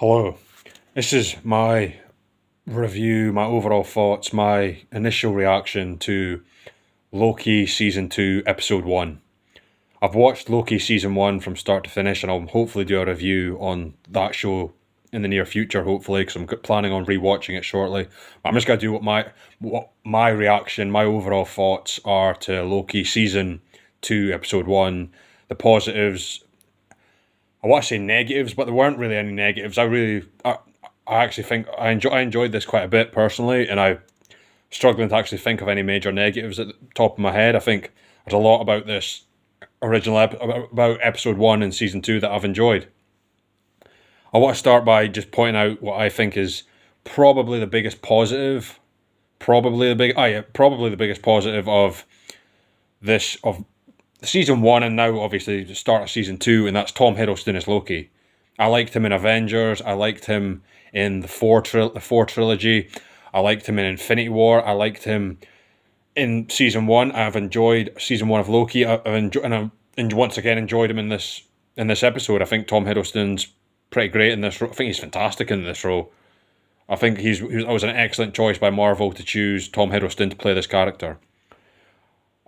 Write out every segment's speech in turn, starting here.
Hello. This is my review, my overall thoughts, my initial reaction to Loki Season 2, Episode 1. I've watched Loki Season 1 from start to finish, and I'll hopefully do a review on that show in the near future, hopefully, because I'm planning on rewatching it shortly. I'm just going to do what my reaction, my overall thoughts are to Loki Season 2, Episode 1, the positives. I want to say negatives, but there weren't really any negatives. I actually think I enjoyed this quite a bit personally, and I'm struggling to actually think of any major negatives at the top of my head. I think there's a lot about this about episode 1 and season 2 that I've enjoyed. I want to start by just pointing out what I think is probably the biggest positive, probably the biggest positive of this of season 1, and now obviously the start of season 2, and that's Tom Hiddleston as Loki. I liked him in Avengers. I liked him in the Thor trilogy. I liked him in Infinity War. I liked him in season 1. I've enjoyed season 1 of Loki. I've once again enjoyed him in this episode. I think Tom Hiddleston's pretty great in this role. I think he's fantastic in this role. I think that was an excellent choice by Marvel to choose Tom Hiddleston to play this character.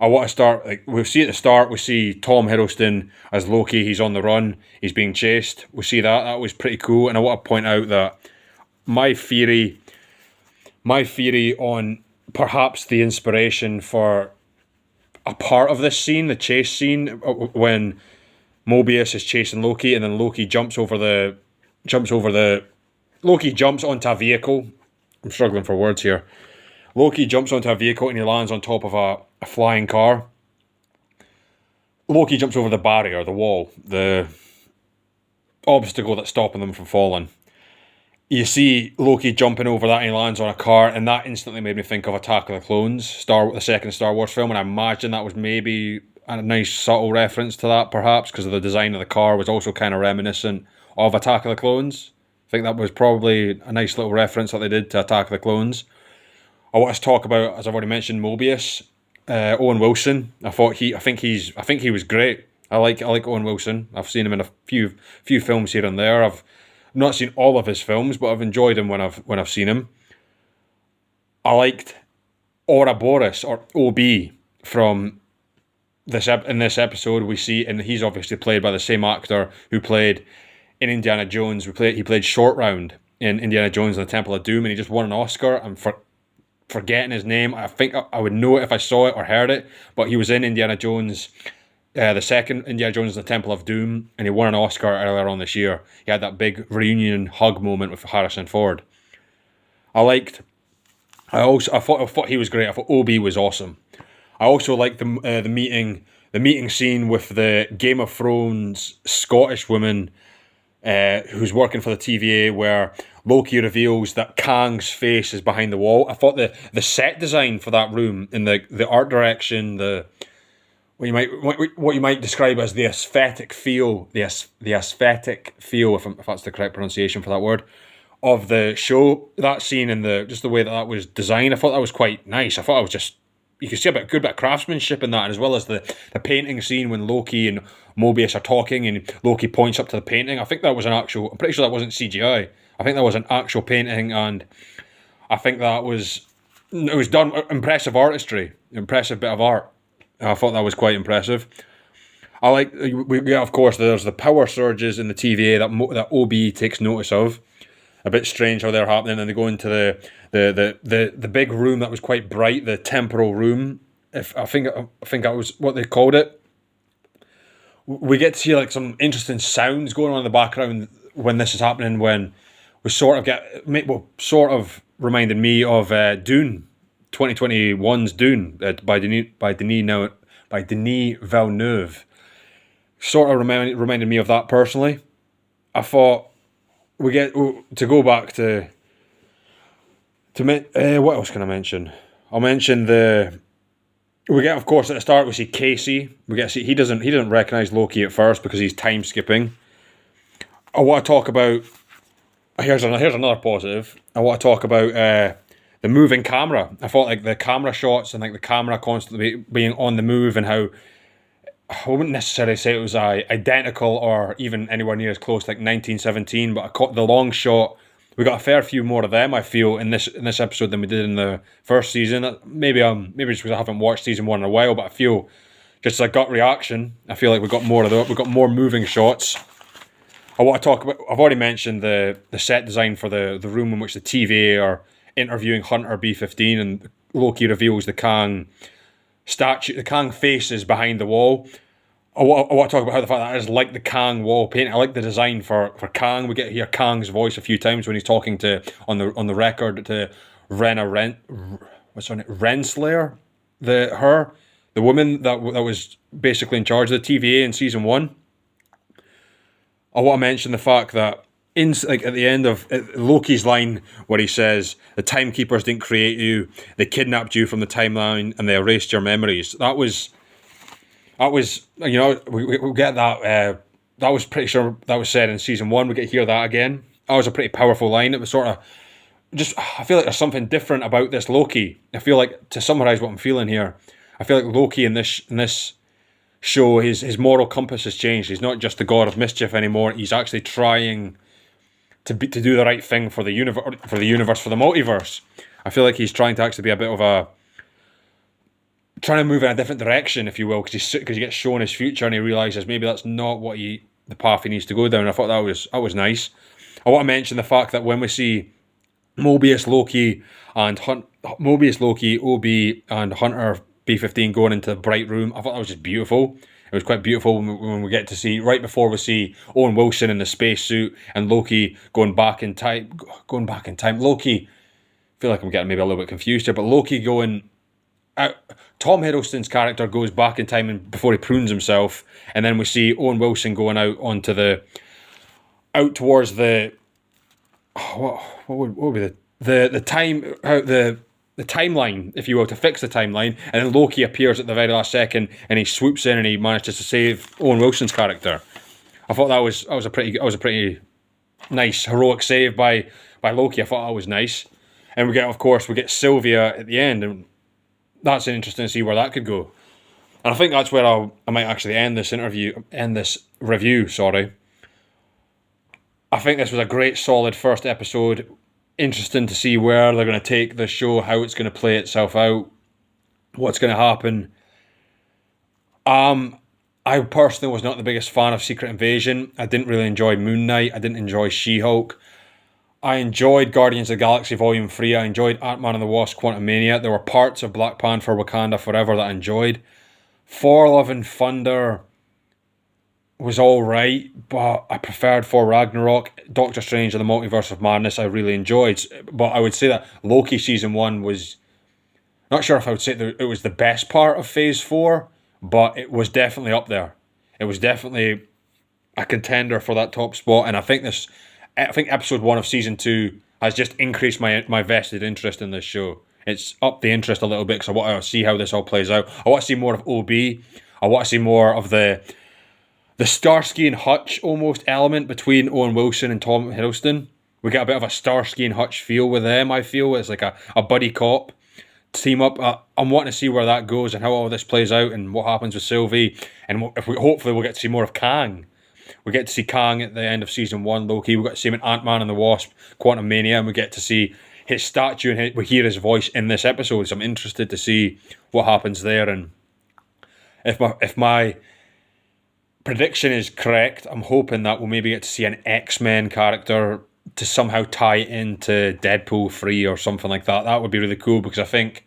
I want to start, we see at the start, we see Tom Hiddleston as Loki. He's on the run. He's being chased. We see that. That was pretty cool. And I want to point out that my theory on perhaps the inspiration for a part of this scene, the chase scene, when Mobius is chasing Loki, and then Loki jumps onto a vehicle. I'm struggling for words here. Loki jumps onto a vehicle and he lands on top of a flying car. Loki jumps over the barrier, the wall, the obstacle that's stopping them from falling. You see Loki jumping over that and he lands on a car, and that instantly made me think of Attack of the Clones, the second Star Wars film, and I imagine that was maybe a nice subtle reference to that, perhaps, because of the design of the car was also kind of reminiscent of Attack of the Clones. I think that was probably a nice little reference that they did to Attack of the Clones. I want to talk about, as I've already mentioned, Mobius, Owen Wilson. I think he was great. I like Owen Wilson. I've seen him in a few films here and there. I've not seen all of his films, but I've enjoyed him when I've seen him. I liked Ouroboros, or OB, from in this episode. We see, and he's obviously played by the same actor who played in Indiana Jones. He played Short Round in Indiana Jones and the Temple of Doom, and he just won an Oscar. And forgetting his name. I think I would know it if I saw it or heard it, but he was in Indiana Jones, the second Indiana Jones and the Temple of Doom, and he won an Oscar earlier on this year. He had that big reunion hug moment with Harrison Ford. I thought he was great. I thought Obi was awesome. I also liked the meeting scene with the Game of Thrones Scottish woman who's working for the TVA, where Loki reveals that Kang's face is behind the wall. I thought the set design for that room, and the art direction, what you might describe as the aesthetic feel, the aesthetic feel, if that's the correct pronunciation for that word, of the show, that scene and just the way that was designed, I thought that was quite nice. I thought it was just, you could see a good bit of craftsmanship in that, and as well as the painting scene when Loki and Mobius are talking and Loki points up to the painting. I think that was I'm pretty sure that wasn't CGI. I think that was an actual painting, and I think it was done, impressive artistry, impressive bit of art. I thought that was quite impressive. Of course, there's the power surges in the TVA that OB takes notice of. A bit strange how they're happening, and they go into the big room that was quite bright, the temporal room. I think that was what they called it. We get to see some interesting sounds going on in the background when this is happening. When we sort of reminded me of Dune, 2021's Dune, by Denis Villeneuve. Sort of reminded me of that personally. I thought we get to go back to what else can I mention? I'll mention we get, of course, at the start we see Casey. We get to see he doesn't recognize Loki at first because he's time skipping. I want to talk about here's another positive. I want to talk about the moving camera. I thought the camera shots and the camera constantly being on the move, and how I wouldn't necessarily say it was identical or even anywhere near as close to like 1917, but I caught the long shot. We got a fair few more of them, I feel, in this episode than we did in the first season. Maybe just because I haven't watched season one in a while, but I feel just as a gut reaction, I feel like we got more of that. We got more moving shots. I want to talk about. I've already mentioned the set design for the room in which the TVA are interviewing Hunter B-15, and Loki reveals the Kang statue, the Kang face is behind the wall. I want to talk about how the fact that is like the Kang wall paint. I like the design for Kang. We get to hear Kang's voice a few times when he's talking to on the record to what's her name, Renslayer, the woman that was basically in charge of the TVA in season one. I want to mention the fact that like at the end of Loki's line where he says the timekeepers didn't create you, they kidnapped you from the timeline and they erased your memories. That was we get that. That was pretty sure that was said in season one. We get to hear that again. That was a pretty powerful line. It was sort of just. I feel like there's something different about this Loki. I feel like, to summarize what I'm feeling here, I feel like Loki in this show, his moral compass has changed. He's not just the god of mischief anymore. He's actually trying to do the right thing for the universe, for the multiverse. I feel like he's trying to actually be a bit of a trying to move in a different direction, if you will, because he gets shown his future and he realizes maybe that's not the path he needs to go down. I thought that was nice. I want to mention the fact that when we see Mobius, Loki, Obi, and Hunter B-15 going into the bright room, I thought that was just beautiful. It was quite beautiful when we get to see, right before we see Owen Wilson in the spacesuit and Loki going back in time. Loki, I feel like I'm getting maybe a little bit confused here, but Loki going out. Tom Hiddleston's character goes back in time and before he prunes himself, and then we see Owen Wilson going out towards the what would be the timeline, if you will, to fix the timeline, and then Loki appears at the very last second and he swoops in and he manages to save Owen Wilson's character. I thought that was a pretty nice heroic save by Loki. I thought that was nice, and we get Sylvia at the end, and that's interesting to see where that could go. And I think that's where I might actually end this review. Sorry. I think this was a great, solid first episode. Interesting to see where they're going to take the show, how it's going to play itself out, what's going to happen. I personally was not the biggest fan of Secret Invasion. I didn't really enjoy Moon Knight. I didn't enjoy She-Hulk. I enjoyed Guardians of the Galaxy Volume 3. I enjoyed Ant-Man and the Wasp: Quantumania. There were parts of Black Panther: Wakanda Forever that I enjoyed. Thor: Love and Thunder was alright, but I preferred Thor Ragnarok. Doctor Strange and the Multiverse of Madness I really enjoyed. But I would say that Loki Season 1 was... Not sure if I would say that it was the best part of Phase 4, but it was definitely up there. It was definitely a contender for that top spot, and I think episode 1 of season 2 has just increased my vested interest in this show. It's upped the interest a little bit because I want to see how this all plays out. I want to see more of OB. I want to see more of the Starsky and Hutch almost element between Owen Wilson and Tom Hiddleston. We get a bit of a Starsky and Hutch feel with them, I feel. It's like a buddy cop team up. I'm wanting to see where that goes and how all this plays out and what happens with Sylvie. And hopefully we'll get to see more of Kang. We get to see Kang at the end of season 1, Loki. We get to see him in Ant-Man and the Wasp: Quantumania, and we get to see his statue and we hear his voice in this episode. So I'm interested to see what happens there. And if my prediction is correct, I'm hoping that we'll maybe get to see an X-Men character to somehow tie into Deadpool 3 or something like that. That would be really cool, because I think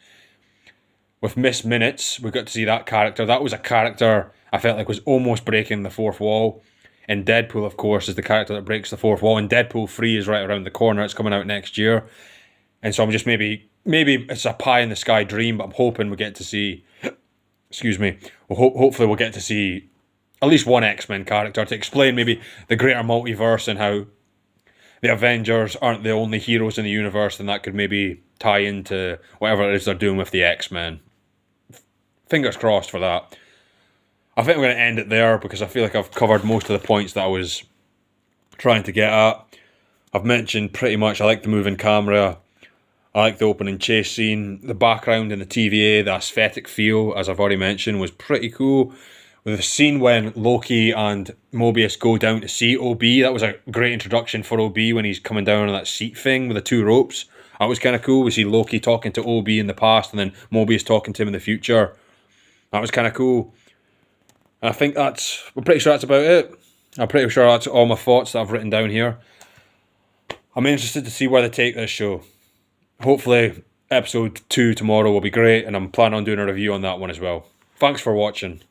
with Miss Minutes, we got to see that character. That was a character I felt like was almost breaking the fourth wall. And Deadpool, of course, is the character that breaks the fourth wall. And Deadpool 3 is right around the corner. It's coming out next year. And so I'm just maybe it's a pie in the sky dream, but I'm hoping we get to see, excuse me, hopefully we'll get to see at least one X-Men character to explain maybe the greater multiverse and how the Avengers aren't the only heroes in the universe, and that could maybe tie into whatever it is they're doing with the X-Men. Fingers crossed for that. I think I'm going to end it there because I feel like I've covered most of the points that I was trying to get at. I've mentioned pretty much I like the moving camera. I like the opening chase scene. The background in the TVA, the aesthetic feel, as I've already mentioned, was pretty cool. with the scene when Loki and Mobius go down to see OB. That was a great introduction for OB when he's coming down on that seat thing with the two ropes. That was kind of cool. We see Loki talking to OB in the past and then Mobius talking to him in the future. That was kind of cool. And I think we're pretty sure that's about it. I'm pretty sure that's all my thoughts that I've written down here. I'm interested to see where they take this show. Hopefully, episode 2 tomorrow will be great, and I'm planning on doing a review on that one as well. Thanks for watching.